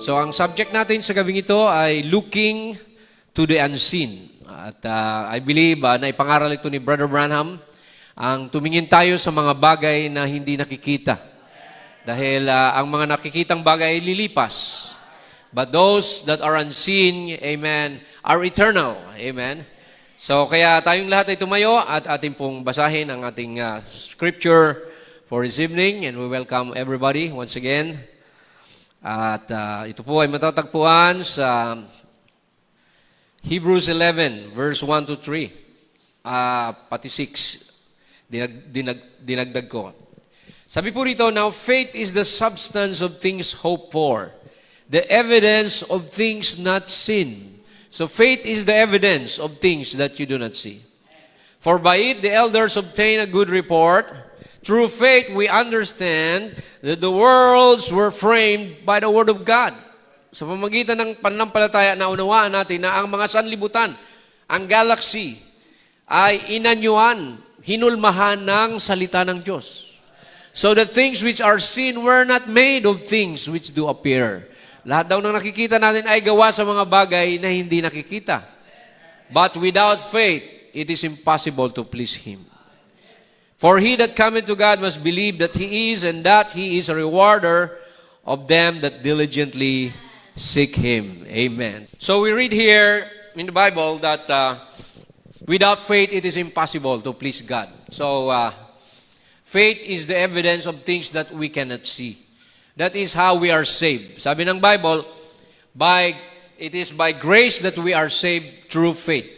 So ang subject natin sa gabing ito ay looking to the unseen. At I believe na ipangaral ito ni Brother Branham, ang tumingin tayo sa mga bagay na hindi nakikita. Dahil ang mga nakikitang bagay ay lilipas. But those that are unseen, amen, are eternal. Amen. So kaya tayong lahat ay tumayo at ating pong basahin ang ating scripture for this evening. And we welcome everybody once again. At ito po ay matatagpuan sa Hebrews 11, verse 1 to 3. Pati 6. Dinagdag ko. Sabi po rito, now faith is the substance of things hoped for, the evidence of things not seen. So faith is the evidence of things that you do not see. For by it the elders obtain a good report. Through faith we understand that the worlds were framed by the word of God. Sa pamamagitan ng pananampalataya, naunawaan natin na ang mga sanlibutan, ang galaxy, ay inanyuan, hinulmahan ng salita ng Diyos. So the things which are seen were not made of things which do appear. Lahat daw ng nakikita natin ay gawa sa mga bagay na hindi nakikita. But without faith, it is impossible to please Him. For he that cometh to God must believe that He is, and that He is a rewarder of them that diligently seek Him. Amen. So we read here in the Bible that without faith, it is impossible to please God. So faith is the evidence of things that we cannot see. That is how we are saved. Sabi ng Bible, it is by grace that we are saved through faith.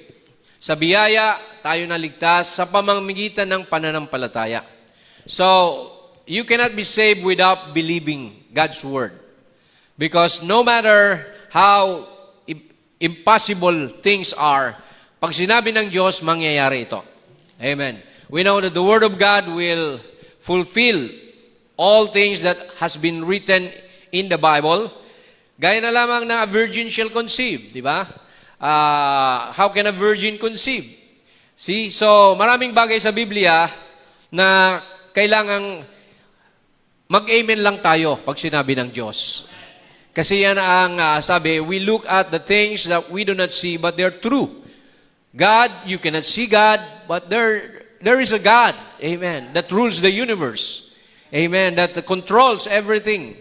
Sa biyaya, tayo naligtas sa pamamagitan ng pananampalataya. So, you cannot be saved without believing God's Word. Because no matter how impossible things are, pag sinabi ng Diyos, mangyayari ito. Amen. We know that the Word of God will fulfill all things that has been written in the Bible. Gaya na lamang na a virgin shall conceive, di ba? How can a virgin conceive? See? So, maraming bagay sa Biblia na kailangang mag-amen lang tayo pag sinabi ng Diyos. Kasi yan ang sabi, we look at the things that we do not see, but they're true. God, you cannot see God, but there is a God, amen, that rules the universe. Amen, that controls everything.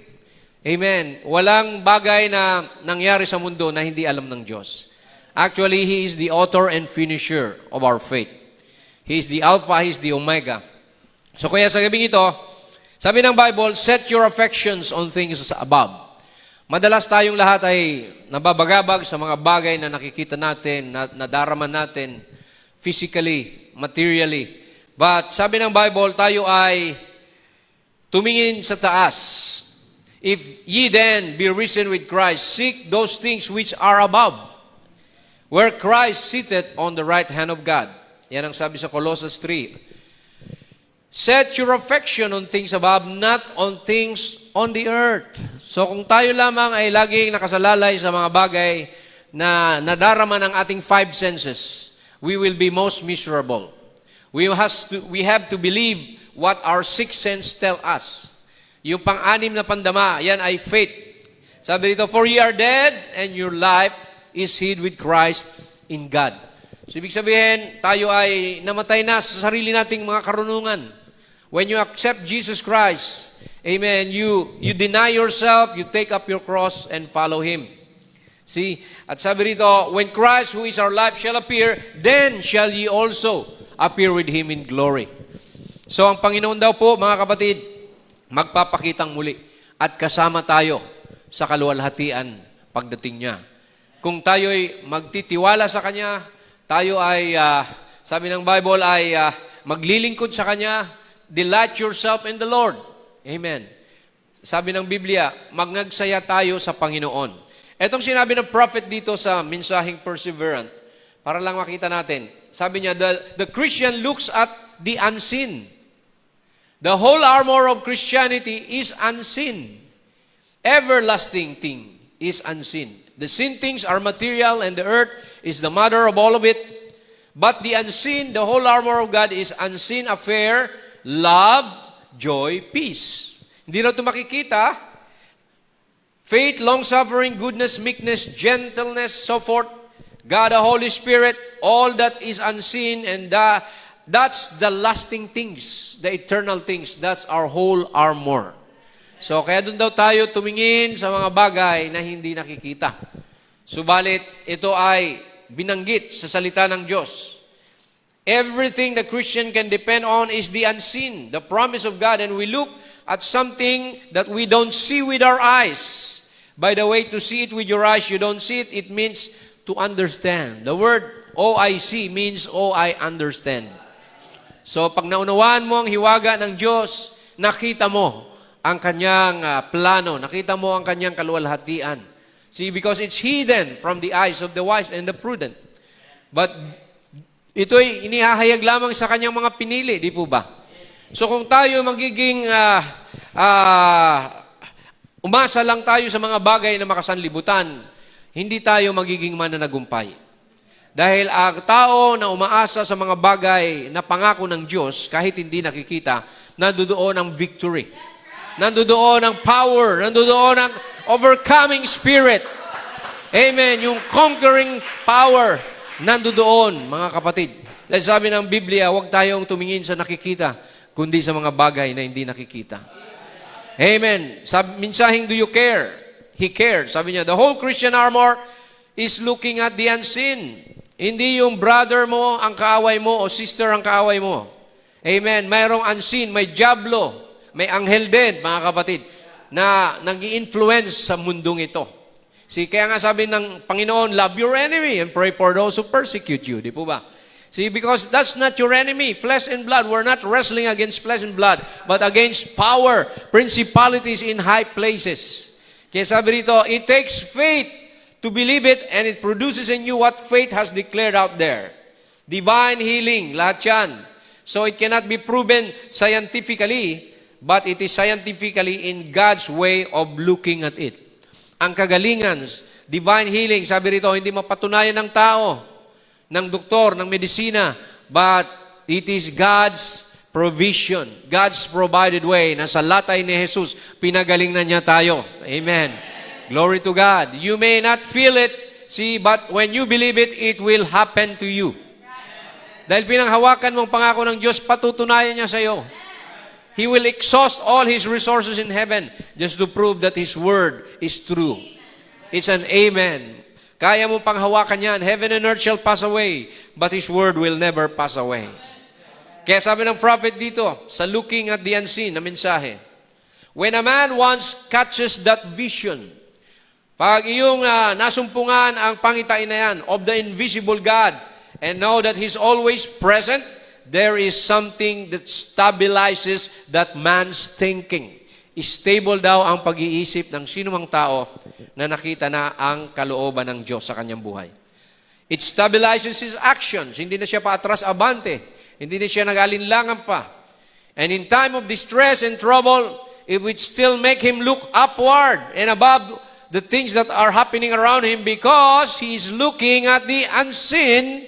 Amen. Walang bagay na nangyari sa mundo na hindi alam ng Diyos. Actually, He is the author and finisher of our faith. He is the Alpha, He is the Omega. So kaya sa gabing ito, sabi ng Bible, set your affections on things above. Madalas tayong lahat ay nababagabag sa mga bagay na nakikita natin, na nadaraman natin, physically, materially. But sabi ng Bible, tayo ay tumingin sa taas. If ye then be risen with Christ, seek those things which are above, where Christ sitteth on the right hand of God. Yan ang sabi sa Colossians 3. Set your affection on things above, not on things on the earth. So kung tayo lamang ay laging nakasalalay sa mga bagay na nadarama ng ating five senses, we will be most miserable. We have to believe what our sixth sense tell us. Yung pang-anim na pandama, yan ay faith. Sabi dito, for ye are dead, and your life is hid with Christ in God. So, ibig sabihin, tayo ay namatay na sa sarili nating mga karunungan. When you accept Jesus Christ, amen, you deny yourself, you take up your cross, and follow Him. See? At sabi rito, when Christ, who is our life, shall appear, then shall ye also appear with Him in glory. So, ang Panginoon daw po, mga kapatid, magpapakitang muli at kasama tayo sa kaluwalhatian pagdating niya. Kung tayo ay magtitiwala sa Kanya, tayo ay, sabi ng Bible, ay maglilingkod sa Kanya, delight yourself in the Lord. Amen. Sabi ng Biblia, magnagsaya tayo sa Panginoon. Etong sinabi ng prophet dito sa mensaheng Perseverant, para lang makita natin, sabi niya, the Christian looks at the unseen. The whole armor of Christianity is unseen. Everlasting thing is unseen. The seen things are material, and the earth is the mother of all of it. But the unseen, the whole armor of God is unseen affair, love, joy, peace. Hindi na ito makikita, Faith, long-suffering, goodness, meekness, gentleness, so forth. God, the Holy Spirit, all that is unseen, and that's the lasting things, the eternal things. That's our whole armor. So, kaya doon daw tayo tumingin sa mga bagay na hindi nakikita. Subalit, ito ay binanggit sa salita ng Diyos. Everything the Christian can depend on is the unseen, the promise of God, and we look at something that we don't see with our eyes. By the way, to see it with your eyes, you don't see it, it means to understand. The word O-I-C means O-I understand. So, pag naunawaan mo ang hiwaga ng Diyos, nakita mo ang kanyang plano, nakita mo ang kanyang kaluwalhatian. See, because it's hidden from the eyes of the wise and the prudent. But ito'y inihahayag lamang sa kanyang mga pinili, di po ba? So kung tayo magiging umasa lang tayo sa mga bagay na makasanlibutan, hindi tayo magiging mananagumpay. Dahil ang tao na umaasa sa mga bagay na pangako ng Diyos, kahit hindi nakikita, nandoon ang victory. Nandoon ang power. Nandoon ang overcoming spirit. Amen. Yung conquering power, nandoon, mga kapatid. Dahil sabi ng Biblia, huwag tayong tumingin sa nakikita, kundi sa mga bagay na hindi nakikita. Amen. Minsahing, do you care? He cared. Sabi niya, the whole Christian armor is looking at the unseen. Hindi yung brother mo ang kaaway mo o sister ang kaaway mo. Amen. Mayroong unseen, may diablo, may anghel din, mga kapatid, na nag-i-influence sa mundong ito. Kaya nga sabi ng Panginoon, love your enemy and pray for those who persecute you. Di po ba? See, because that's not your enemy, flesh and blood. We're not wrestling against flesh and blood, but against power, principalities in high places. Kaya sabi rito, it takes faith to believe it, and it produces in you what faith has declared out there. Divine healing, lahat yan. So it cannot be proven scientifically, but it is scientifically in God's way of looking at it. Ang kagalingan, divine healing, sabi rito, hindi mapatunayan ng tao, ng doktor, ng medisina, but it is God's provision, God's provided way, na sa latay ni Jesus, pinagaling na niya tayo. Amen. Glory to God. You may not feel it, see, but when you believe it, it will happen to you. Dahil pinanghawakan mong pangako ng Diyos, patutunayan niya sa iyo. He will exhaust all His resources in heaven just to prove that His word is true. It's an amen. Kaya mo panghawakan yan. Heaven and earth shall pass away, but His word will never pass away. Kaya sabi ng prophet dito, sa looking at the unseen na mensahe, when a man once catches that vision, pag iyong nasumpungan ang pangitain na yan of the invisible God and know that He's always present, there is something that stabilizes that man's thinking. Stable daw ang pag-iisip ng sinumang tao na nakita na ang kalooban ng Diyos sa kanyang buhay. It stabilizes his actions. Hindi na siya paatras abante. Hindi na siya nag-alinlangan pa. And in time of distress and trouble, it would still make him look upward and above the things that are happening around him because he is looking at the unseen,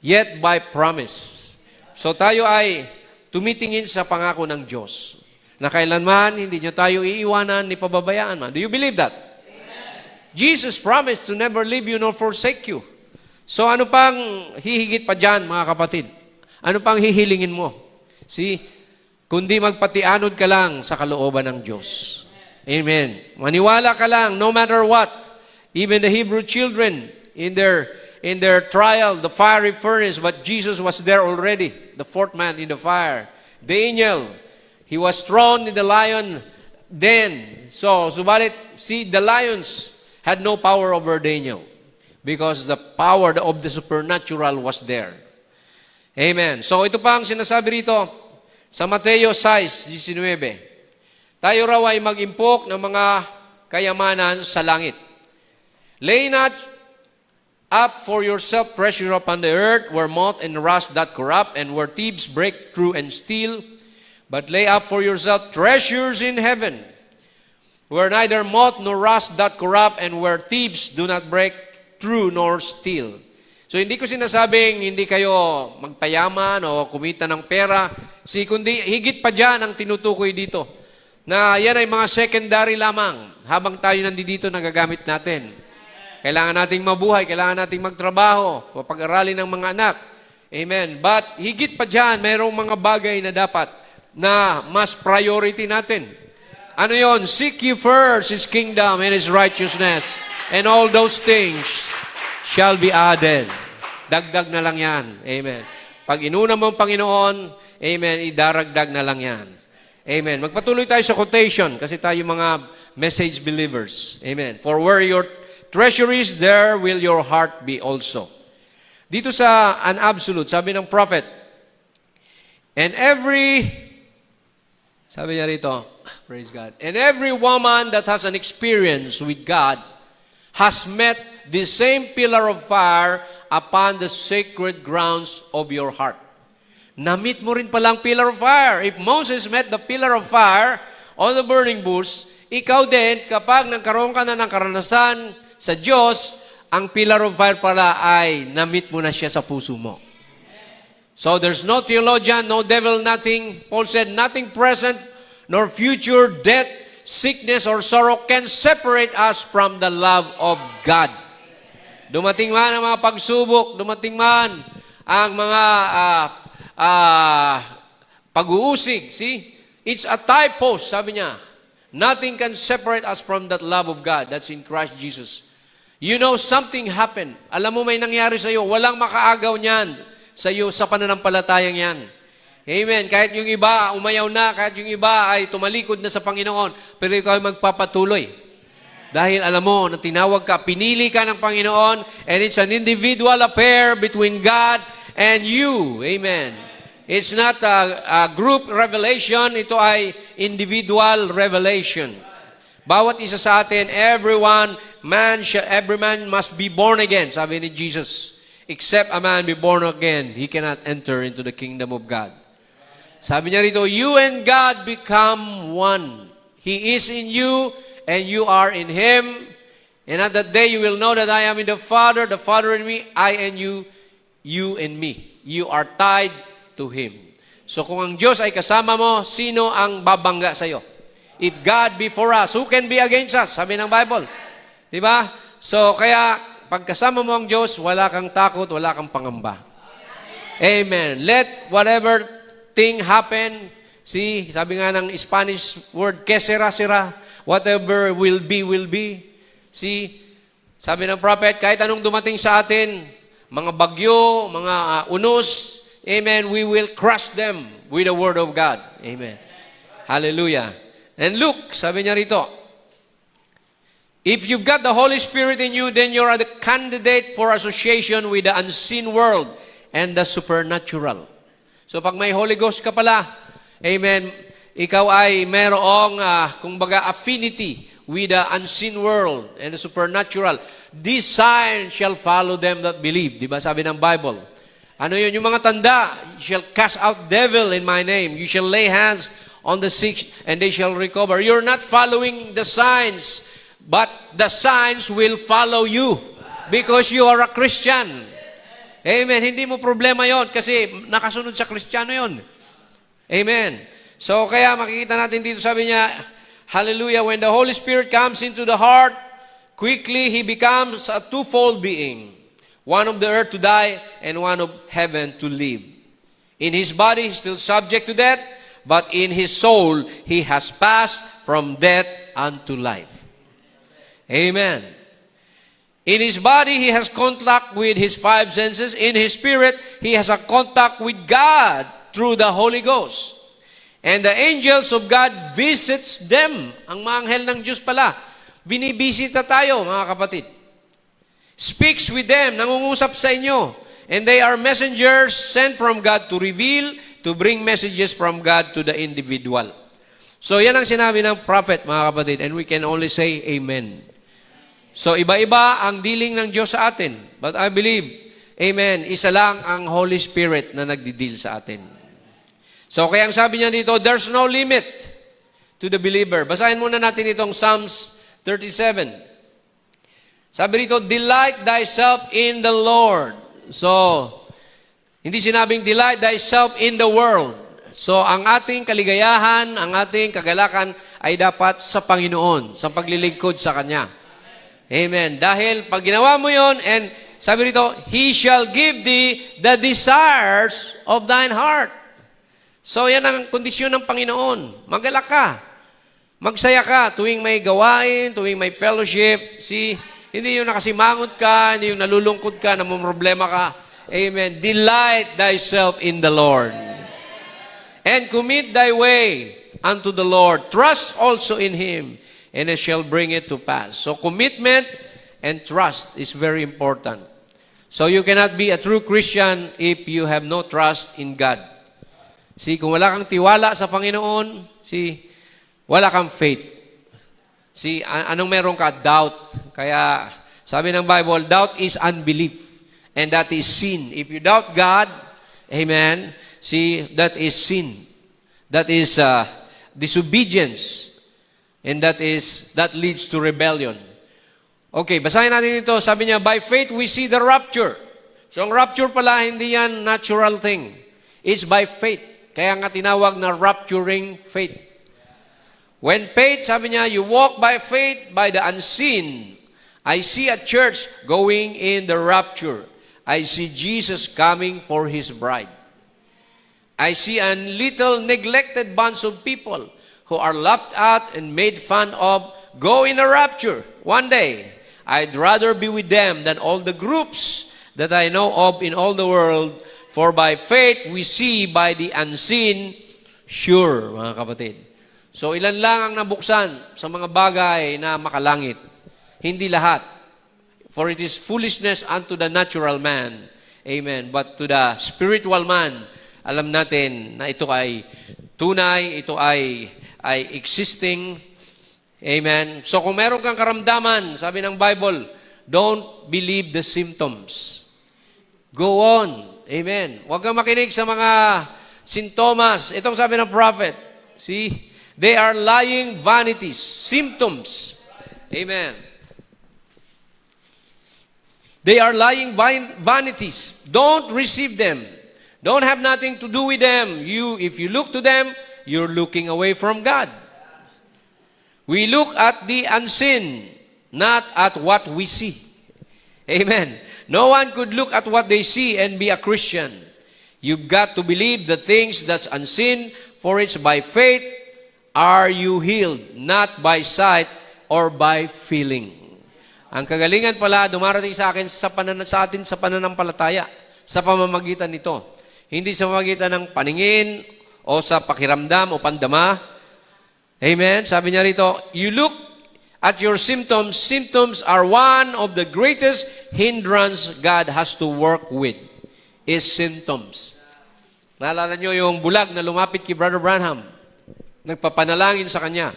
yet by promise. So tayo ay tumitingin sa pangako ng Diyos na kailanman hindi niya tayo iiwanan ni pababayaan man. Do you believe that? Amen. Jesus promised to never leave you nor forsake you. So ano pang hihigit pa dyan, mga kapatid? Ano pang hihilingin mo? See, kundi magpatianod ka lang sa kalooban ng Diyos. Amen. Maniwala ka lang no matter what. Even the Hebrew children in their trial, the fiery furnace, but Jesus was there already, the fourth man in the fire. Daniel, he was thrown in the lion den. So, subalit, see, the lions had no power over Daniel because the power of the supernatural was there. Amen. So, ito pa ang sinasabi rito sa Mateo 6:19. Tayo raw ay mag-impok ng mga kayamanan sa langit. Lay not up for yourself treasure upon the earth, where moth and rust doth corrupt, and where thieves break through and steal. But lay up for yourself treasures in heaven, where neither moth nor rust doth corrupt, and where thieves do not break through nor steal. So hindi ko sinasabing hindi kayo magpayaman o kumita ng pera, kundi higit pa dyan ang tinutukoy dito, na yan ay mga secondary lamang. habang tayo nandito nagagamit natin. Kailangan nating mabuhay, kailangan nating magtrabaho, pag-aralin ng mga anak. Amen. But higit pa dyan, mayroong mga bagay na dapat na mas priority natin. Ano yon? Seek ye first His kingdom and His righteousness, and all those things shall be added. Dagdag na lang yan. Amen. Pag inuna mo ang Panginoon, amen, idaragdag na lang yan. Amen. Magpatuloy tayo sa quotation kasi tayo mga message believers. Amen. For where your treasure is, there will your heart be also. Dito sa an absolute, sabi ng prophet, and sabi niya rito, praise God, and every woman that has an experience with God has met the same pillar of fire upon the sacred grounds of your heart. Na-meet mo rin palang pillar of fire. If Moses met the pillar of fire on the burning bush, ikaw din, kapag nagkaroon ka na ng karanasan sa Diyos, ang pillar of fire pala ay na-meet mo na siya sa puso mo. So there's no theologian, no devil, nothing. Paul said, nothing present nor future, death, sickness, or sorrow can separate us from the love of God. Dumating man ang mga pagsubok, dumating man ang mga pag-uusig. See? It's a typos, sabi niya. Nothing can separate us from that love of God. That's in Christ Jesus. You know, something happened. Alam mo may nangyari sa iyo. Walang makaagaw niyan sa iyo sa pananampalatayang yan. Amen. Kahit yung iba umayaw na, kahit yung iba ay tumalikod na sa Panginoon, pero ikaw ay magpapatuloy. Dahil alam mo na tinawag ka, pinili ka ng Panginoon, and it's an individual affair between God and you. Amen. It's not a group revelation, ito ay individual revelation. Bawat isa sa atin, every man must be born again, sabi ni Jesus. Except a man be born again, he cannot enter into the kingdom of God. Sabi niya rito, you and God become one. He is in you, and you are in Him. And at that day, you will know that I am in the Father in me, I and you in me. You are tied to Him. So kung ang Diyos ay kasama mo, sino ang babangga sa iyo? If God be for us, who can be against us? Sabi ng Bible. Diba? So kaya, pag kasama mo ang Diyos, wala kang takot, wala kang pangamba. Amen. Let whatever thing happen, see, sabi nga ng Spanish word, que sera, sera. Whatever will be. See, sabi ng prophet, kahit anong dumating sa atin, mga bagyo, mga unos, amen, we will crush them with the word of God. Amen. Hallelujah. And look, sabi niya rito, if you've got the Holy Spirit in you, then you're the candidate for association with the unseen world and the supernatural. So pag may Holy Ghost ka pala, amen, ikaw ay mayroong, kumbaga, affinity with the unseen world and the supernatural. These signs shall follow them that believe. Diba sabi ng Bible? Ano yun? Yung mga tanda, you shall cast out devil in my name. You shall lay hands on the sick and they shall recover. You're not following the signs, but the signs will follow you because you are a Christian. Amen. Hindi mo problema yon kasi nakasunod sa Kristiyano yon. Amen. So kaya makikita natin dito, sabi niya, hallelujah, when the Holy Spirit comes into the heart, quickly He becomes a twofold being. One of the earth to die and one of heaven to live. In His body, He's still subject to death, but in His soul, He has passed from death unto life. Amen. In His body, He has contact with His five senses. In His spirit, He has a contact with God through the Holy Ghost. And the angels of God visits them. Ang mga anghel ng Diyos pala, binibisita tayo, mga kapatid. Speaks with them, nangungusap sa inyo. And they are messengers sent from God to reveal, to bring messages from God to the individual. So yan ang sinabi ng prophet, mga kapatid, and we can only say amen. So iba-iba ang dealing ng Diyos sa atin. But I believe, amen, isa lang ang Holy Spirit na nagdi-deal sa atin. So kaya ang sabi niya dito, there's no limit to the believer. Basahin muna natin itong Psalms 37. Sabi rito, delight thyself in the Lord. So, hindi sinabing delight thyself in the world. So, ang ating kaligayahan, ang ating kagalakan ay dapat sa Panginoon, sa paglilingkod sa Kanya. Amen. Dahil pag ginawa mo yon, and sabi rito, He shall give thee the desires of thine heart. So yan ang kondisyon ng Panginoon. Magalak ka. Magsaya ka tuwing may gawain, tuwing may fellowship. Hindi yung nakasimangot ka, hindi yung nalulungkot ka, namumroblema ka. Amen. Delight thyself in the Lord. And commit thy way unto the Lord. Trust also in Him, and it shall bring it to pass. So commitment and trust is very important. So you cannot be a true Christian if you have no trust in God. Kung wala kang tiwala sa Panginoon, wala kang faith. Anong meron ka? Doubt. Kaya sabi ng Bible, doubt is unbelief. And that is sin. If you doubt God, amen, that is sin. That is disobedience. And that leads to rebellion. Okay, basahin natin ito. Sabi niya, by faith we see the rapture. So ang rapture pala, hindi yan natural thing. It's by faith. Kaya nga tinawag na rapturing faith. When faith, sabi niya, you walk by faith by the unseen. I see a church going in the rapture. I see Jesus coming for His bride. I see a little neglected bunch of people who are laughed at and made fun of go in a rapture one day. I'd rather be with them than all the groups that I know of in all the world. For by faith we see by the unseen sure, mga kapatid. So ilan lang ang nabuksan sa mga bagay na makalangit. Hindi lahat. For it is foolishness unto the natural man. Amen. But to the spiritual man, alam natin na ito ay tunay, ito ay existing. Amen. So kung meron kang karamdaman, sabi ng Bible, don't believe the symptoms. Go on. Amen. Huwag kang makinig sa mga sintomas. Itong sabi ng prophet, they are lying vanities, symptoms. Amen. They are lying vanities. Don't receive them. Don't have nothing to do with them. If you look to them, you're looking away from God. We look at the unseen, not at what we see. Amen. No one could look at what they see and be a Christian. You've got to believe the things that's unseen, for it's by faith are you healed, not by sight or by feeling. Ang kagalingan pala dumarating sa atin sa pananampalataya, sa pamamagitan nito. Hindi sa pamamagitan ng paningin o sa pakiramdam o pandama. Amen? Sabi niya rito, you look at your symptoms. Symptoms are one of the greatest hindrance God has to work with, is symptoms. Naalala niyo yung bulag na lumapit kay Brother Branham. Nagpapanalangin sa kanya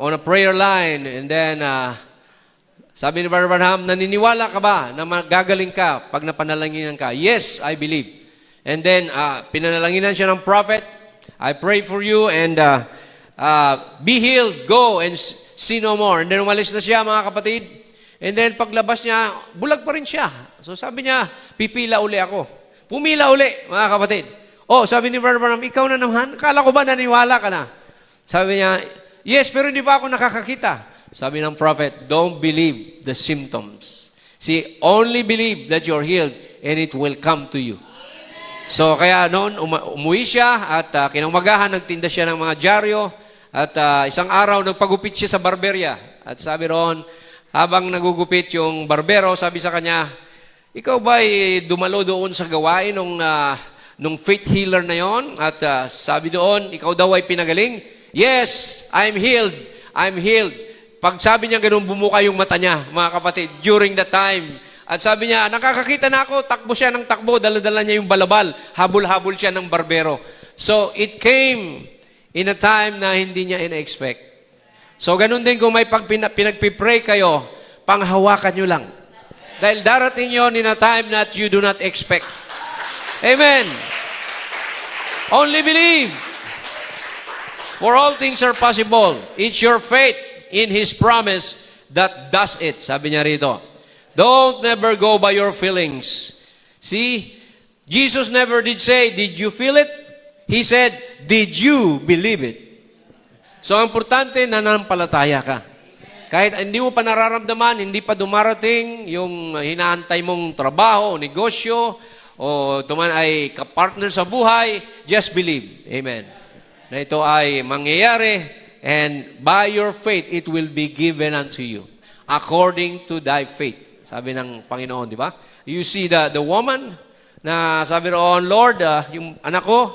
on a prayer line, and then sabi ni Brother Branham, naniniwala ka ba na magagaling ka pag napanalanginan ka? Yes, I believe. And then pinanalanginan siya ng prophet. I pray for you and be healed, go and see no more. And then umalis na siya, mga kapatid. And then paglabas niya, bulag pa rin siya. So sabi niya, pipila uli ako. Pumila uli, mga kapatid. Sabi ni Brother Branham, ikaw na naman? Kala ko ba naniwala ka na? Sabi niya, yes, pero hindi pa ako nakakakita. Sabi ng prophet, don't believe the symptoms. Only believe that you're healed and it will come to you. So kaya noon, umuwi siya at kinaumagahan, nagtinda siya ng mga dyaryo at isang araw nagpagupit siya sa barberya. At sabi roon, habang nagugupit yung barbero, sabi sa kanya, ikaw ba dumalo doon sa gawain nung faith healer na yon? At sabi doon, ikaw daw ay pinagaling? Yes, I'm healed. I'm healed. Pag sabi niya ganun, bumuka yung mata niya, mga kapatid, during that time. At sabi niya, nakakakita na ako, takbo siya ng takbo, dala-dala niya yung balabal, habol-habol siya ng barbero. So, it came in a time na hindi niya ina-expect. So, ganun din kung may pinagpipray kayo, panghawakan nyo lang. Dahil darating yon in a time that you do not expect. Amen. Only believe. For all things are possible. It's your faith in His promise that does it. Sabi niya rito. Don't never go by your feelings. Jesus never did say, did you feel it? He said, did you believe it? So, ang importante, nananampalataya ka. Kahit hindi mo pa nararamdaman, hindi pa dumarating yung hinaantay mong trabaho o negosyo, o tuman ay kapartner sa buhay, just believe. Amen. Na ito ay mangyayari, and by your faith, it will be given unto you. According to thy faith. Sabi ng Panginoon, di ba? You see the woman na sabi roon, Lord, yung anak ko,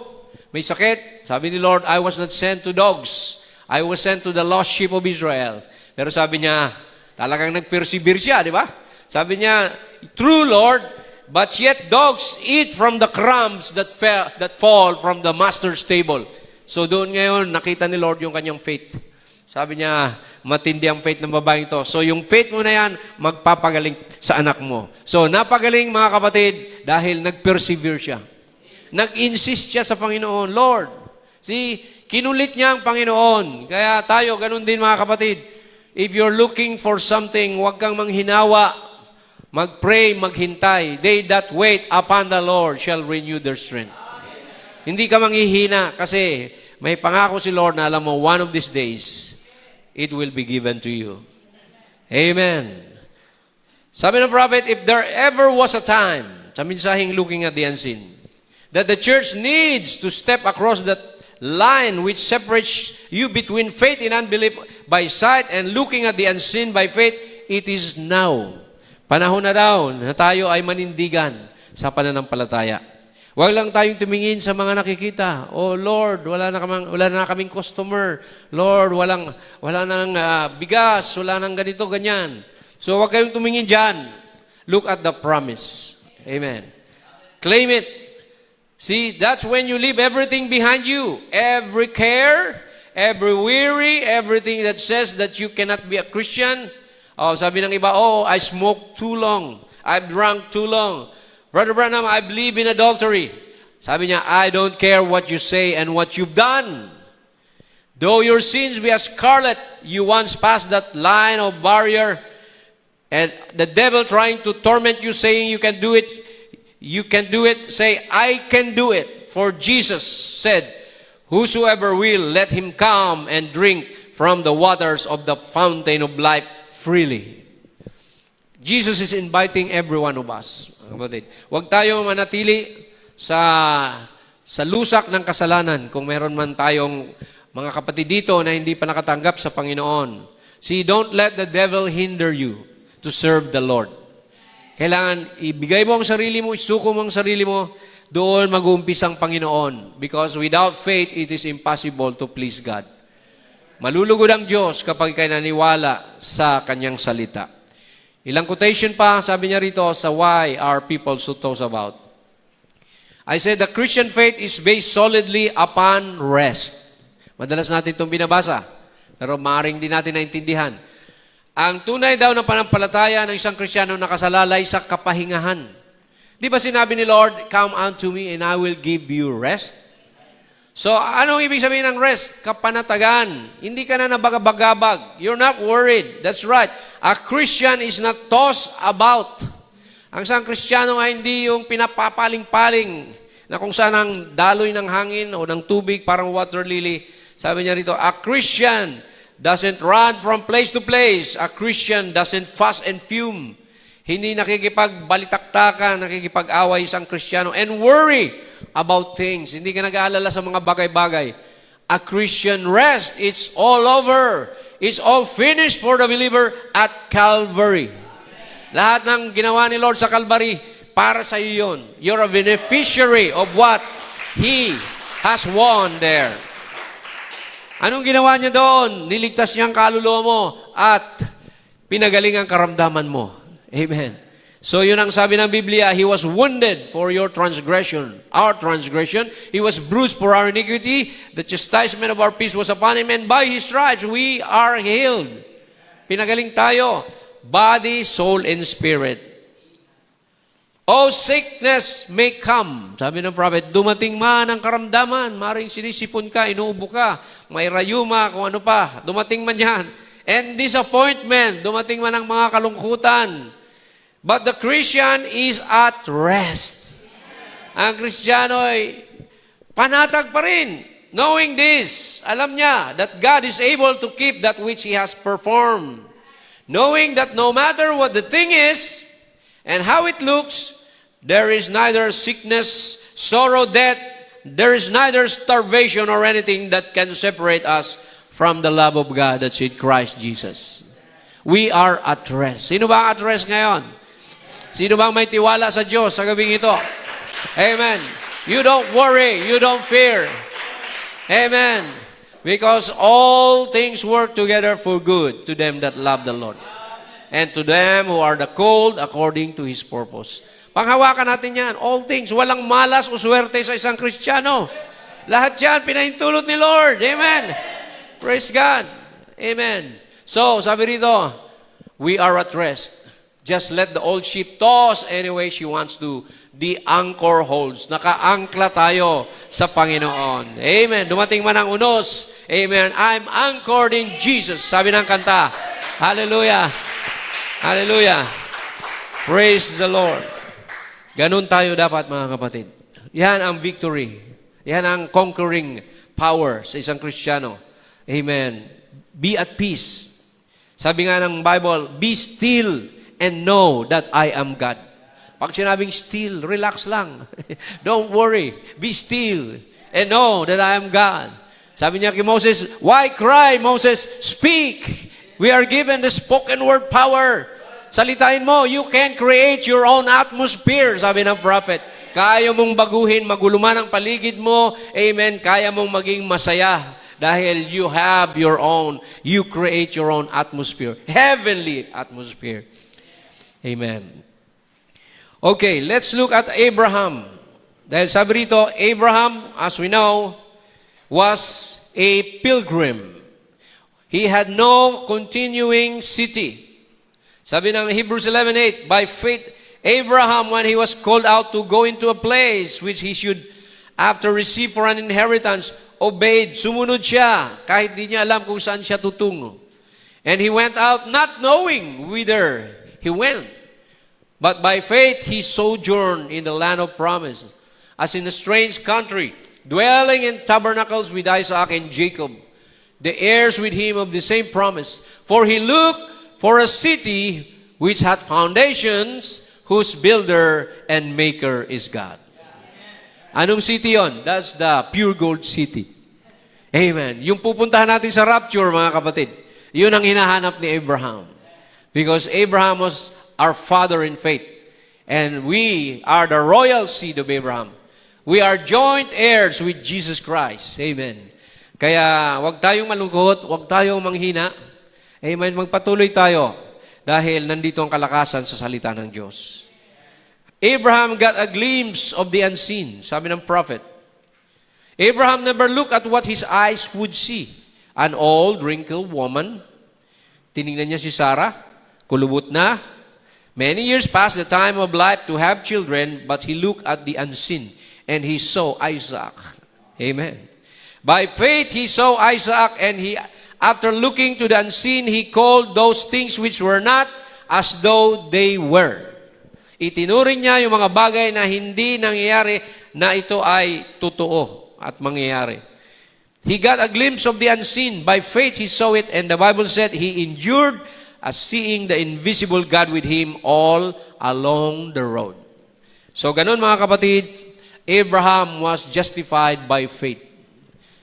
may sakit. Sabi ni Lord, I was not sent to dogs. I was sent to the lost sheep of Israel. Pero sabi niya, talagang nag-persevere siya, di ba? Sabi niya, true Lord, but yet dogs eat from the crumbs that fall from the master's table. So doon ngayon, nakita ni Lord yung kanyang faith. Sabi niya, matindi ang faith ng babaeng to. So yung faith mo na yan, magpapagaling sa anak mo. So napagaling mga kapatid, dahil nag-persevere siya. Nag-insist siya sa Panginoon, Lord. See, kinulit niya ang Panginoon. Kaya tayo, ganun din mga kapatid. If you're looking for something, huwag kang manghinawa. Mag-pray, maghintay. They that wait upon the Lord shall renew their strength. Hindi ka manghihina kasi may pangako si Lord na alam mo, one of these days, it will be given to you. Amen. Sabi ng prophet, if there ever was a time, sa mensaheng looking at the unseen, that the church needs to step across that line which separates you between faith and unbelief by sight and looking at the unseen by faith, it is now. Panahon na daw na tayo ay manindigan sa pananampalataya. Huwag lang tayong tumingin sa mga nakikita. Oh Lord, wala na kaming customer. Lord, wala nang bigas, wala nang ganito, ganyan. So huwag kayong tumingin dyan. Look at the promise. Amen. Claim it. See, that's when you leave everything behind you. Every care, every weary, everything that says that you cannot be a Christian. Oh, sabi ng iba, oh, I smoked too long. I've drunk too long. Brother Branham, I believe in adultery. Sabi niya, I don't care what you say and what you've done. Though your sins be as scarlet, you once passed that line of barrier, and the devil trying to torment you, saying you can do it, say, I can do it. For Jesus said, whosoever will, let him come and drink from the waters of the fountain of life freely. Jesus is inviting every one of us. Huwag tayo manatili sa lusak ng kasalanan kung meron man tayong mga kapatid dito na hindi pa nakatanggap sa Panginoon. See, don't let the devil hinder you to serve the Lord. Kailangan ibigay mo ang sarili mo, isuko mo ang sarili mo, doon mag-uumpisa ang Panginoon. Because without faith, it is impossible to please God. Malulugod ang Diyos kapag kayo naniwala sa Kanyang salita. Ilang quotation pa, sabi niya rito, sa why are people so talks about. I said, the Christian faith is based solidly upon rest. Madalas natin itong binabasa, pero maaaring din natin naintindihan. Ang tunay daw na panampalataya ng isang Kristiyano nakasalalay sa kapahingahan. Di ba sinabi ni Lord, come unto me and I will give you rest? So, anong ibig sabihin ng rest? Kapanatagan. Hindi ka na nabagabagabag. You're not worried. That's right. A Christian is not tossed about. Ang isang Kristiyano ay hindi yung pinapapaling-paling na kung saan ang daloy ng hangin o ng tubig, parang water lily. Sabi niya rito, a Christian doesn't run from place to place. A Christian doesn't fuss and fume. Hindi nakikipagbalitaktakan, nakikipag-away isang Kristiyano and worry about things. Hindi ka nag-aalala sa mga bagay-bagay. A Christian rest, it's all over. It's all finished for the believer at Calvary. Lahat ng ginawa ni Lord sa Calvary, para sa iyo yun. You're a beneficiary of what He has won there. Anong ginawa niya doon? Niligtas niya ang kaluluwa mo at pinagaling ang karamdaman mo. Amen. So yun ang sabi ng Biblia, He was wounded for your transgression, our transgression. He was bruised for our iniquity. The chastisement of our peace was upon Him, and by His stripes we are healed. Pinagaling tayo, body, soul, and spirit. Oh, sickness may come. Sabi ng prophet, dumating man ang karamdaman, maring sinisipon ka, inuubo ka, may rayuma, kung ano pa, dumating man yan. And disappointment, dumating man ang mga kalungkutan. But the Christian is at rest. Ang Kristiyano ay panatag pa rin. Knowing this, alam niya that God is able to keep that which He has performed. Knowing that no matter what the thing is and how it looks, there is neither sickness, sorrow, death, there is neither starvation or anything that can separate us from the love of God that's in Christ Jesus. We are at rest. Sino ba at rest ngayon? Sino bang may tiwala sa Diyos sa gabing ito? Amen. You don't worry. You don't fear. Amen. Because all things work together for good to them that love the Lord. And to them who are the called according to His purpose. Panghawakan natin yan. All things. Walang malas o swerte sa isang Kristiyano. Lahat yan, pinahintulot ni Lord. Amen. Praise God. Amen. So, sabi rito, we are at rest. Just let the old ship toss anyway she wants to. The anchor holds. Nakaangkla tayo sa Panginoon. Amen. Dumating man ang unos. Amen. I'm anchored in Jesus. Sabi ng kanta. Hallelujah. Hallelujah. Praise the Lord. Ganun tayo dapat, mga kapatid. Yan ang victory. Yan ang conquering power sa isang Kristiyano. Amen. Be at peace. Sabi nga ng Bible, be still and know that I am God. Pag sinabing still, relax lang. Don't worry. Be still and know that I am God. Sabi niya kay Moses, why cry, Moses? Speak. We are given the spoken word power. Salitain mo, you can create your own atmosphere, sabi ng prophet. Kaya mong baguhin, maguluman ang paligid mo. Amen. Kaya mong maging masaya dahil you have your own, you create your own atmosphere. Heavenly atmosphere. Amen. Okay, let's look at Abraham. Dahil sabi rito, Abraham, as we know, was a pilgrim. He had no continuing city. Sabi ng Hebrews 11:8, by faith, Abraham, when he was called out to go into a place which he should after receive for an inheritance, obeyed, sumunod siya, kahit di niya alam kung saan siya tutungo. And he went out not knowing whither he went. But by faith, he sojourned in the land of promise, as in a strange country, dwelling in tabernacles with Isaac and Jacob, the heirs with him of the same promise. For he looked for a city which had foundations, whose builder and maker is God. Anong city yon? That's the pure gold city. Amen. Yung pupuntahan natin sa rapture, mga kapatid, yun ang hinahanap ni Abraham. Because Abraham was our father in faith. And we are the royal seed of Abraham. We are joint heirs with Jesus Christ. Amen. Kaya wag tayong malungkot, wag tayong manghina. Amen. Magpatuloy tayo dahil nandito ang kalakasan sa salita ng Diyos. Abraham got a glimpse of the unseen, sabi ng prophet. Abraham never looked at what his eyes would see. An old, wrinkled woman. Tinignan niya si Sarah, kulubot na. Many years past the time of life to have children, but he looked at the unseen, and he saw Isaac. Amen. By faith he saw Isaac, and he, after looking to the unseen, he called those things which were not as though they were. Itinuring niya yung mga bagay na hindi nangyayari na ito ay totoo at mangyayari. He got a glimpse of the unseen. By faith he saw it, and the Bible said he endured as seeing the invisible God with him all along the road. So ganun, mga kapatid, Abraham was justified by faith.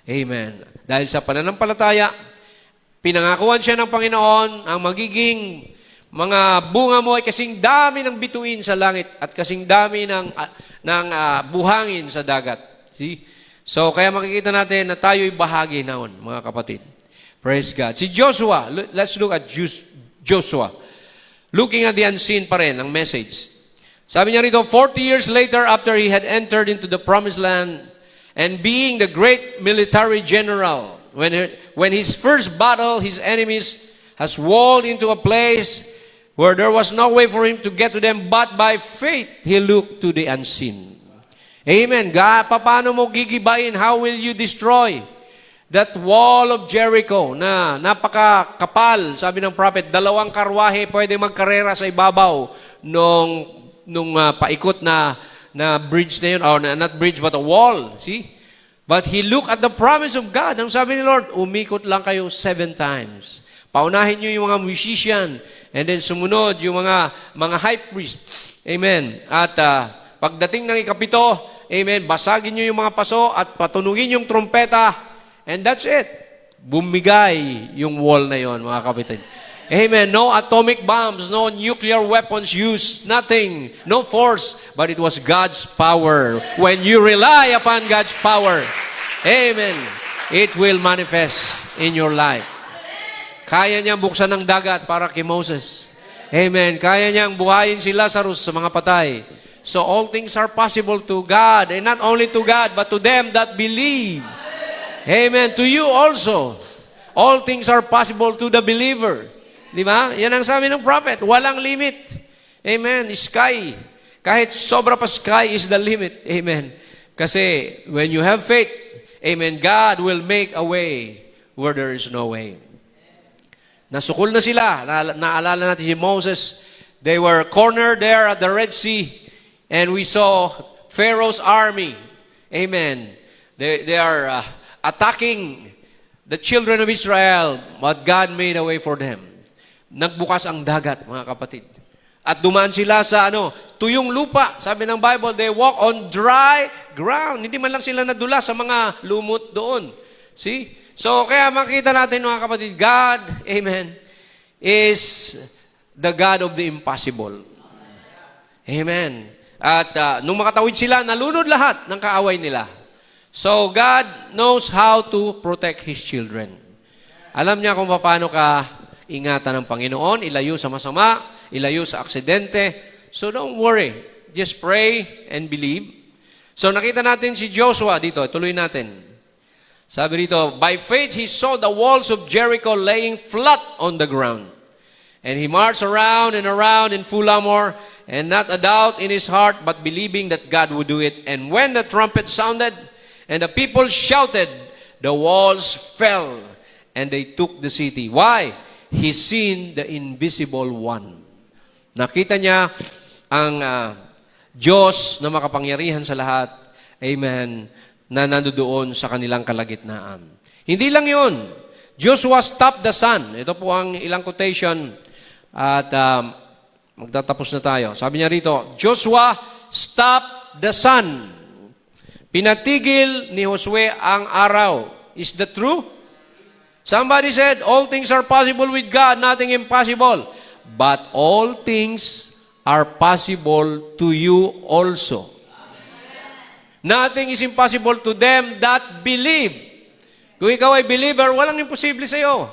Amen. Dahil sa pananampalataya, pinangakuan siya ng Panginoon ang magiging mga bunga mo ay kasing dami ng bituin sa langit at kasing dami ng buhangin sa dagat. See? So kaya makikita natin na tayo'y bahagi noon, mga kapatid. Praise God. Si Joshua, let's look at Joshua. Looking at the unseen pa rin, ang message. Sabi niya rito, 40 years later after he had entered into the promised land and being the great military general, when his first battle, his enemies has walled into a place where there was no way for him to get to them, but by faith, he looked to the unseen. Amen. Paano mo gigibain? How will you destroy that wall of Jericho na napakakapal, sabi ng prophet, 2 karwahe pwede magkarera sa ibabaw nung paikot na bridge na yun, or not bridge but a wall. See? But he looked at the promise of God. Ang sabi ni Lord, umikot lang kayo 7 times. Paunahin nyo yung mga musician. And then sumunod yung mga high priest. Amen. At pagdating ng ikapito, amen, basagin nyo yung mga paso at patunugin yung trompeta. And that's it. Bumigay yung wall na yon, mga kapatid. Amen. No atomic bombs, no nuclear weapons used, nothing, no force, but it was God's power. When you rely upon God's power, amen, it will manifest in your life. Kaya niyang buksan ng dagat para kay Moses. Amen. Kaya niyang buhayin si Lazarus sa mga patay. So all things are possible to God, and not only to God, but to them that believe. Amen. To you also. All things are possible to the believer. Di ba? Yan ang sabi ng prophet. Walang limit. Amen. Sky. Kahit sobra pa sky is the limit. Amen. Kasi when you have faith, amen, God will make a way where there is no way. Nasukol na sila. Naalala natin si Moses. They were cornered there at the Red Sea. And we saw Pharaoh's army. Amen. They are attacking the children of Israel. But God made a way for them. Nagbukas ang dagat, mga kapatid. At dumaan sila sa tuyong lupa. Sabi ng Bible, they walk on dry ground. Hindi man lang sila nadula sa mga lumot doon. See? So, kaya makita natin, mga kapatid, God, amen, is the God of the impossible. Amen. At nung makatawid sila, nalunod lahat ng kaaway nila. So, God knows how to protect His children. Alam niya kung paano ka ingatan ng Panginoon, ilayo sa masama, ilayo sa aksidente. So don't worry. Just pray and believe. So nakita natin si Joshua dito. Tuloy natin. Sabi dito, by faith he saw the walls of Jericho laying flat on the ground. And he marched around and around in full armor, and not a doubt in his heart, but believing that God would do it. And when the trumpet sounded, and the people shouted, the walls fell, and they took the city. Why? He seen the invisible one. Nakita niya ang Diyos na makapangyarihan sa lahat. Amen. Na nandoon sa kanilang kalagitnaan. Hindi lang yun. Joshua stopped the sun. Ito po ang ilang quotation. At magtatapos na tayo. Sabi niya rito, Joshua stopped the sun. Pinatigil ni Josue ang araw. Is that true? Somebody said, all things are possible with God, nothing impossible. But all things are possible to you also. Nothing is impossible to them that believe. Kung ikaw ay believer, walang imposible sa iyo.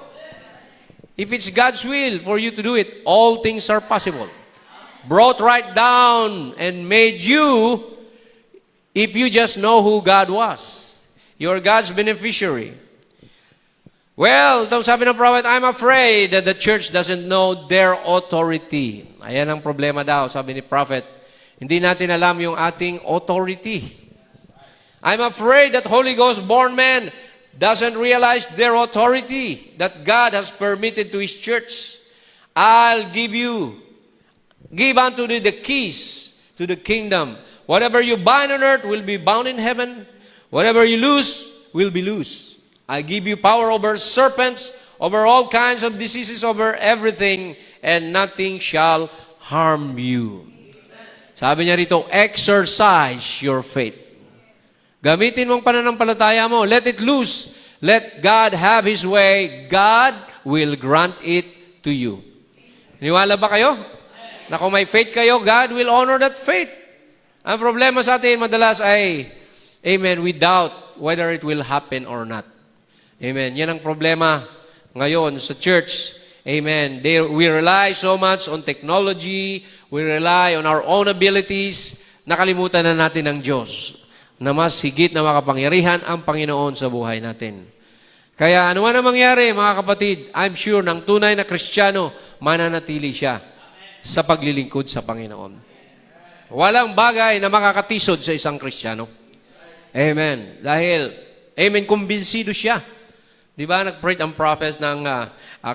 If it's God's will for you to do it, all things are possible. Brought right down and made you, if you just know who God was. You're God's beneficiary. Well, itong sabi ng prophet, I'm afraid that the church doesn't know their authority. Ayan ang problema daw, sabi ni prophet. Hindi natin alam yung ating authority. I'm afraid that Holy Ghost-born man doesn't realize their authority that God has permitted to His church. I'll give unto thee the keys to the kingdom. Whatever you bind on earth will be bound in heaven. Whatever you loose will be loose. I give you power over serpents, over all kinds of diseases, over everything, and nothing shall harm you. Sabi niya rito, exercise your faith. Gamitin mong pananampalataya mo. Let it loose. Let God have His way. God will grant it to you. Niwala ba kayo? Na kung may faith kayo, God will honor that faith. Ang problema sa atin madalas ay, amen, we doubt whether it will happen or not. Amen. Yan ang problema ngayon sa church. Amen. We rely so much on technology. We rely on our own abilities. Nakalimutan na natin ang Diyos na mas higit na makapangyarihan ang Panginoon sa buhay natin. Kaya ano man ang mangyari, mga kapatid, I'm sure ng tunay na Kristiyano, mananatili siya sa paglilingkod sa Panginoon. Walang bagay na makakatisod sa isang Kristiyano. Amen. Dahil, amen, kumbinsido siya. Di ba, nag-preach ang prophets ng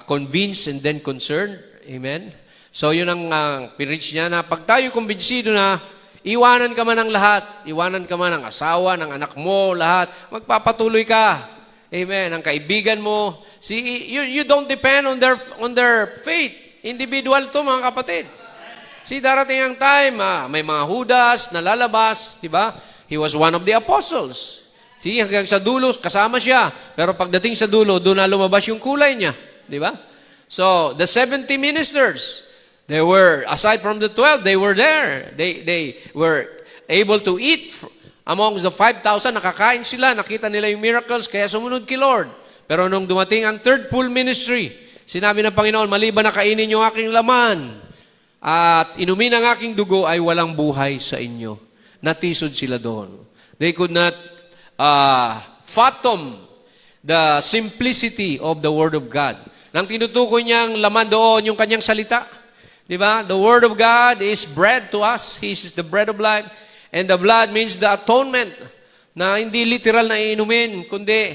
convinced and then concerned. Amen. So, yun ang pinreach niya na pag tayo kumbinsido na Iwanan ka man ng lahat. Iwanan ka man ng asawa, ng anak mo, lahat. Magpapatuloy ka. Amen. Ang kaibigan mo. See, you don't depend on their faith. Individual to, mga kapatid. See, darating ang time, may mga Judas na lalabas, di ba? He was one of the apostles. See, hanggang sa dulo, kasama siya. Pero pagdating sa dulo, doon na lumabas yung kulay niya. Di ba? So, the 70 ministers, they were, aside from the 12, they were there. They were able to eat among the 5,000. Nakakain sila, nakita nila yung miracles, kaya sumunod kay Lord. Pero nung dumating ang third full ministry, sinabi ng Panginoon, maliban na kainin yung aking laman at inumin ang aking dugo, ay walang buhay sa inyo. Natisod sila doon. They could not fathom the simplicity of the Word of God. Nang tinutukoy niyang laman doon, yung kanyang salita. Di ba? The Word of God is bread to us. He is the bread of life. And the blood means the atonement. Na hindi literal na iinumin, kundi,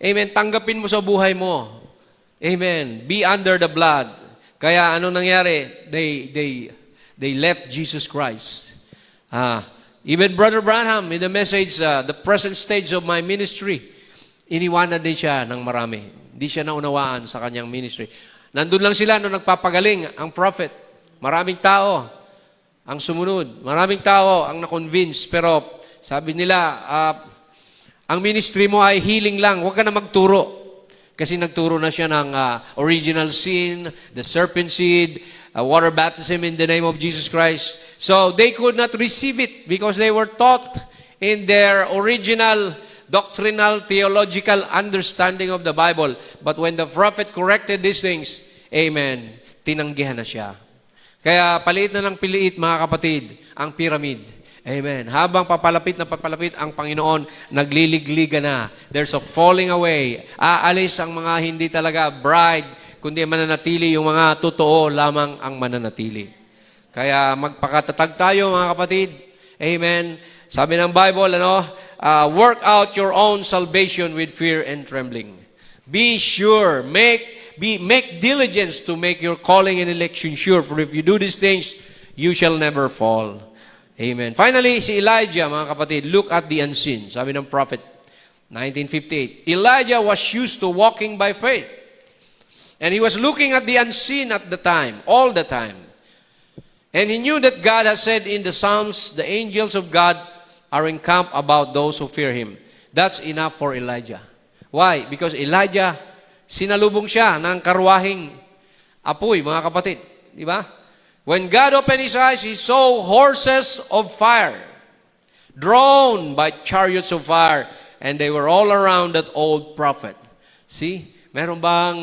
amen, tanggapin mo sa buhay mo. Amen. Be under the blood. Kaya anong nangyari? They left Jesus Christ. Even Brother Branham, in the message, the present stage of my ministry, iniwanan din siya ng marami. Hindi siya naunawaan sa kanyang ministry. Nandun lang sila nung nagpapagaling ang prophet. Maraming tao ang sumunod. Maraming tao ang na-convince. Pero sabi nila, ang ministry mo ay healing lang. Huwag ka na magturo. Kasi nagturo na siya ng original sin, the serpent seed, water baptism in the name of Jesus Christ. So they could not receive it because they were taught in their original doctrinal, theological understanding of the Bible. But when the prophet corrected these things, amen, tinanggihan na siya. Kaya paliit na ng piliit, mga kapatid, ang pyramid. Amen. Habang papalapit na papalapit ang Panginoon, nagliligliga na. There's a falling away. Aalis ang mga hindi talaga bride, kundi mananatili yung mga totoo lamang ang mananatili. Kaya magpakatatag tayo, mga kapatid. Amen. Sabi ng Bible, work out your own salvation with fear and trembling. Be sure, make diligence to make your calling and election sure. For if you do these things, you shall never fall. Amen. Finally, si Elijah, mga kapatid, look at the unseen. Sabi ng prophet, 1958, Elijah was used to walking by faith. And he was looking at the unseen at the time, all the time. And he knew that God has said in the Psalms, the angels of God are encamped about those who fear Him. That's enough for Elijah. Why? Because Elijah, sinalubong siya ng karwahing apoy, mga kapatid. Di ba? When God opened his eyes, he saw horses of fire, drawn by chariots of fire, and they were all around that old prophet. See? Meron bang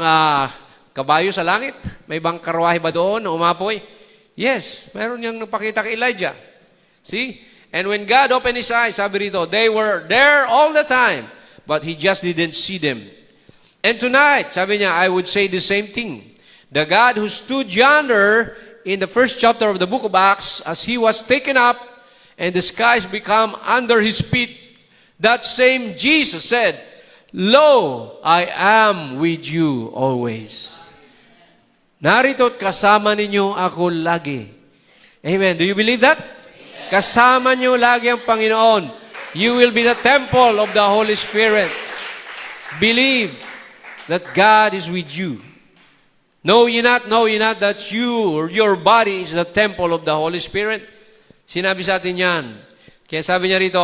kabayo sa langit? May bang karwahe ba doon na umapoy? Yes, meron niyang napakita kay Elijah. See? And when God opened his eyes, sabi rito, they were there all the time, but he just didn't see them. And tonight, sabi niya, I would say the same thing. The God who stood yonder in the first chapter of the book of Acts, as he was taken up and the skies become under his feet, that same Jesus said, Lo, I am with you always. Narito't kasama ninyo ako lagi. Amen. Do you believe that? Kasama niyo lagi ang Panginoon. You will be the temple of the Holy Spirit. Believe that God is with you. Know ye not that you or your body is the temple of the Holy Spirit? Sinabi sa atin yan. Kaya sabi niya rito,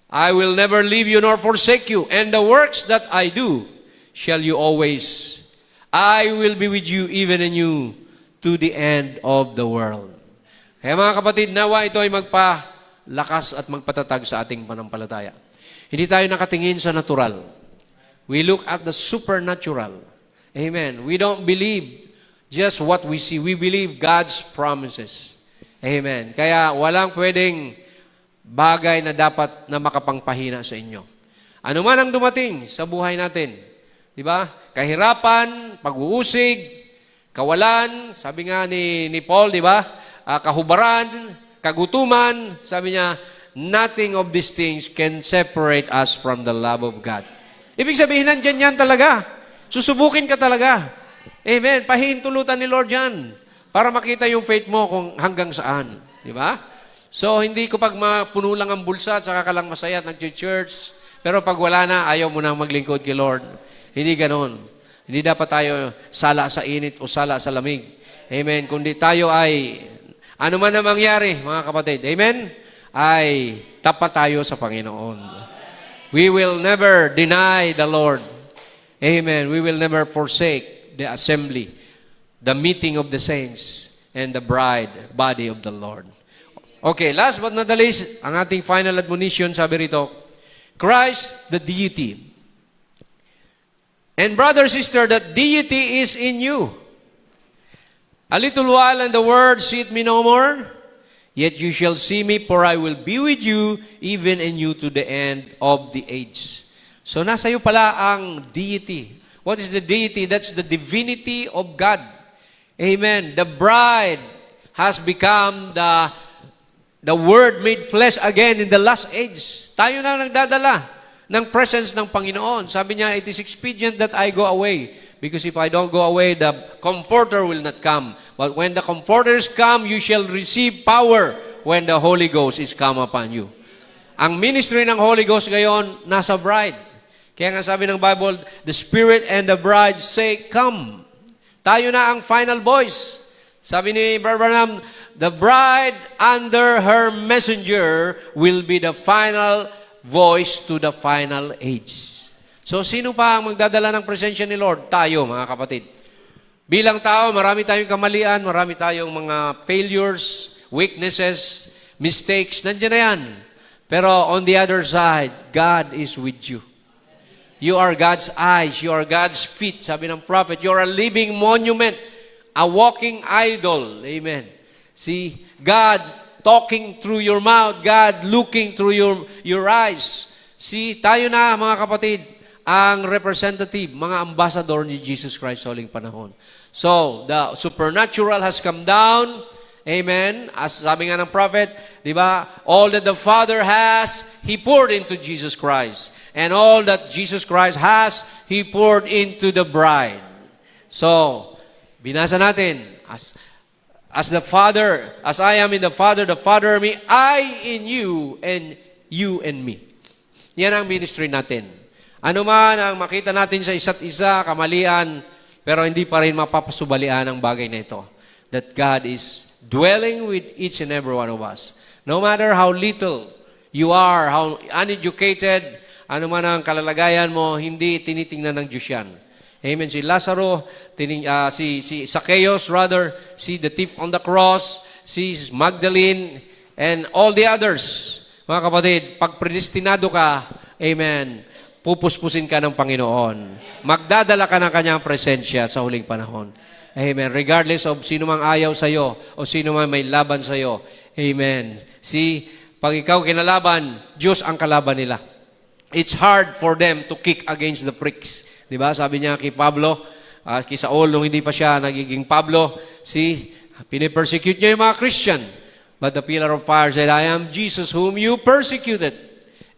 I will never leave you nor forsake you, and the works that I do shall you always. I will be with you, even in you, to the end of the world. Kaya mga kapatid, nawa ito ay magpalakas at magpatatag sa ating panampalataya. Hindi tayo nakatingin sa natural. We look at the supernatural. Amen. We don't believe just what we see. We believe God's promises. Amen. Kaya walang pwedeng bagay na dapat na makapangpahina sa inyo. Ano man ang dumating sa buhay natin, di ba? Kahirapan, pag-uusig, kawalan, sabi nga ni Paul, di ba? Kahubaran, kagutuman, sabi niya, nothing of these things can separate us from the love of God. Ibig sabihin, nandyan yan talaga. Susubukin ka talaga. Amen. Pahintulutan ni Lord yan para makita yung faith mo kung hanggang saan. Di ba? So, hindi ko pag mapuno lang ang bulsa at saka ka lang masaya at nag-church, pero pag wala na, ayaw mo nang maglingkod kay Lord. Hindi ganon. Hindi dapat tayo sala sa init o sala sa lamig. Amen. Kundi tayo ay, ano man na mangyari, mga kapatid, amen, ay tapat tayo sa Panginoon. We will never deny the Lord. Amen. We will never forsake the assembly, the meeting of the saints, and the body of the Lord. Okay, last but not the least, ang ating final admonition, sabi rito, Christ, the deity. And brother, sister, that deity is in you. A little while and the word seeth me no more, yet you shall see me, for I will be with you, even in you to the end of the age. So nasa iyo pala ang deity. What is the deity? That's the divinity of God. Amen. The bride has become the Word made flesh again in the last age. Tayo na nagdadala ng presence ng Panginoon. Sabi niya, it is expedient that I go away. Because if I don't go away, the Comforter will not come. But when the Comforters come, you shall receive power when the Holy Ghost is come upon you. Ang ministry ng Holy Ghost ngayon, nasa bride. Kaya nga sabi ng Bible, the Spirit and the bride say, come. Tayo na ang final voice. Sabi ni Brother Branham, the bride under her messenger will be the final voice to the final age. So, sino pa ang magdadala ng presensya ni Lord? Tayo, mga kapatid. Bilang tao, marami tayong kamalian, marami tayong mga failures, weaknesses, mistakes, nandiyan na yan. Pero on the other side, God is with you. You are God's eyes. You are God's feet. Sabi ng prophet, you are a living monument, a walking idol. Amen. See, God talking through your mouth, God looking through your eyes. See, tayo na, mga kapatid, ang representative, mga ambassador ni Jesus Christ sa huling panahon. So, the supernatural has come down. Amen. As sabi nga ng prophet, di ba? All that the Father has, He poured into Jesus Christ. And all that Jesus Christ has, He poured into the bride. So, binasa natin, as the Father, as I am in the Father in me, I in you, and you in me. Yan ang ministry natin. Ano man ang makita natin sa isa't isa, kamalian, pero hindi pa rin mapapasubalian ang bagay na ito. That God is dwelling with each and every one of us. No matter how little you are, how uneducated, ano man ang kalalagayan mo, hindi tinitingnan ng Diyos yan. Amen. Si Lazaro, si Zacchaeus, rather, si the thief on the cross, si Magdalene, and all the others. Mga kapatid, pag predestinado ka, amen, pupuspusin ka ng Panginoon. Magdadala ka ng kanyang presensya sa huling panahon. Amen. Regardless of sino mang ayaw sa'yo o sino mang may laban sa'yo. Amen. See, pag ikaw kinalaban, Diyos ang kalaban nila. It's hard for them to kick against the pricks. Diba? Sabi niya kay Pablo, kay Saul, nung hindi pa siya nagiging Pablo, pinipersecute niya yung mga Christian. But the pillar of fire said, I am Jesus whom you persecuted.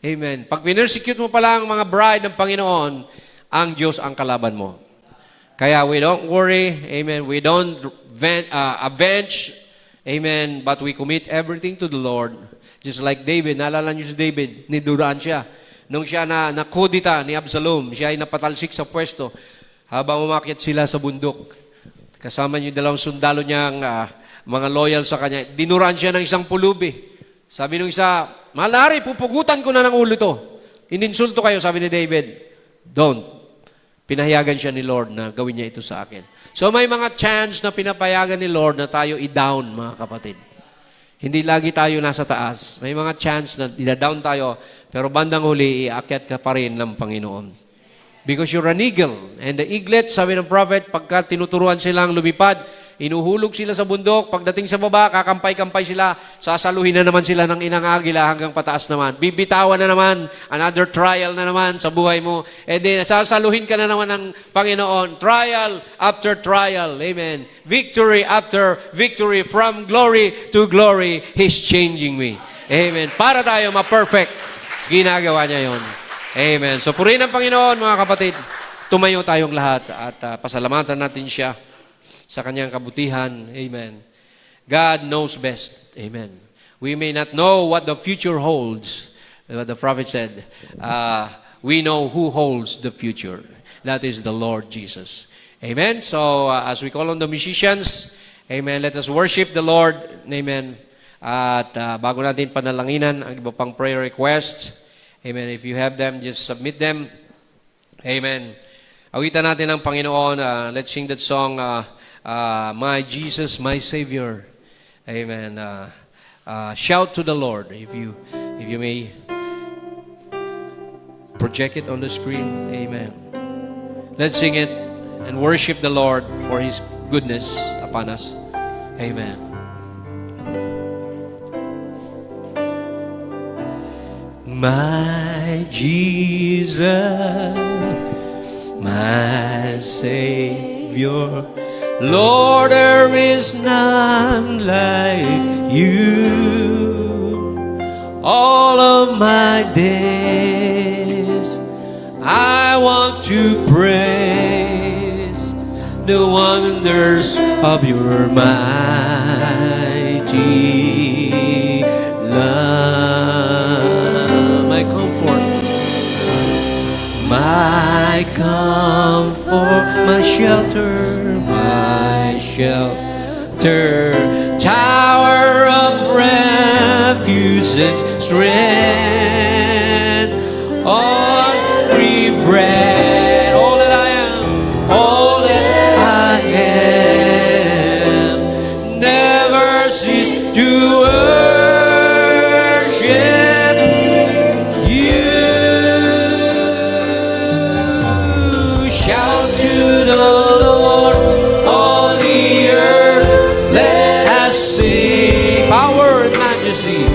Amen. Pag pinersecute mo pala ang mga bride ng Panginoon, ang Diyos ang kalaban mo. Kaya we don't worry, amen, we don't avenge, amen, but we commit everything to the Lord. Just like David, naalala niyo si David, niduraan siya. Nung siya nakudita ni Absalom, siya ay napatalsik sa pwesto habang umakyat sila sa bundok. Kasama niyo dalawang sundalo niyang mga loyal sa kanya. Dinuraan siya ng isang pulubi. Sabi nung isa, malari, pupugutan ko na ng ulo to. Ininsulto kayo, sabi ni David. Don't. Pinahayagan siya ni Lord na gawin niya ito sa akin. So may mga chance na pinapayagan ni Lord na tayo i-down, mga kapatid. Hindi lagi tayo nasa taas. May mga chance na i-down tayo, pero bandang huli, iakyat ka pa rin ng Panginoon. Because you're an eagle. And the eaglet, sabi ng prophet, pagka tinuturuan silang lumipad, inuhulog sila sa bundok. Pagdating sa baba, kakampay-kampay sila. Sasaluhin na naman sila ng inang agila hanggang pataas naman. Bibitawan na naman. Another trial na naman sa buhay mo. And then, sasaluhin ka na naman ng Panginoon. Trial after trial. Amen. Victory after victory. From glory to glory, He's changing me. Amen. Para tayo ma-perfect. Ginagawa niya yon. Amen. So, purihin ang Panginoon, mga kapatid. Tumayo tayong lahat at pasalamatan natin siya sa kanyang kabutihan. Amen. God knows best. Amen. We may not know what the future holds. What the prophet said, we know who holds the future. That is the Lord Jesus. Amen? So, as we call on the musicians, amen, let us worship the Lord. Amen. At bago natin panalanginan ang iba pang prayer requests, amen, if you have them, just submit them. Amen. Awitan natin ang Panginoon. Let's sing that song, My Jesus, My Savior. Amen. Shout to the Lord. If you may project it on the screen. Amen. Let's sing it and worship the Lord for His goodness upon us. Amen. My Jesus, my Savior, Lord, there is none like you. All of my days, I want to praise the wonders of your mighty love. My comfort, my shelter, tower of refuge and strength, every breath, all that I am, never cease to worship you. Shout to the Lord, all the earth, let us sing. Power and majesty,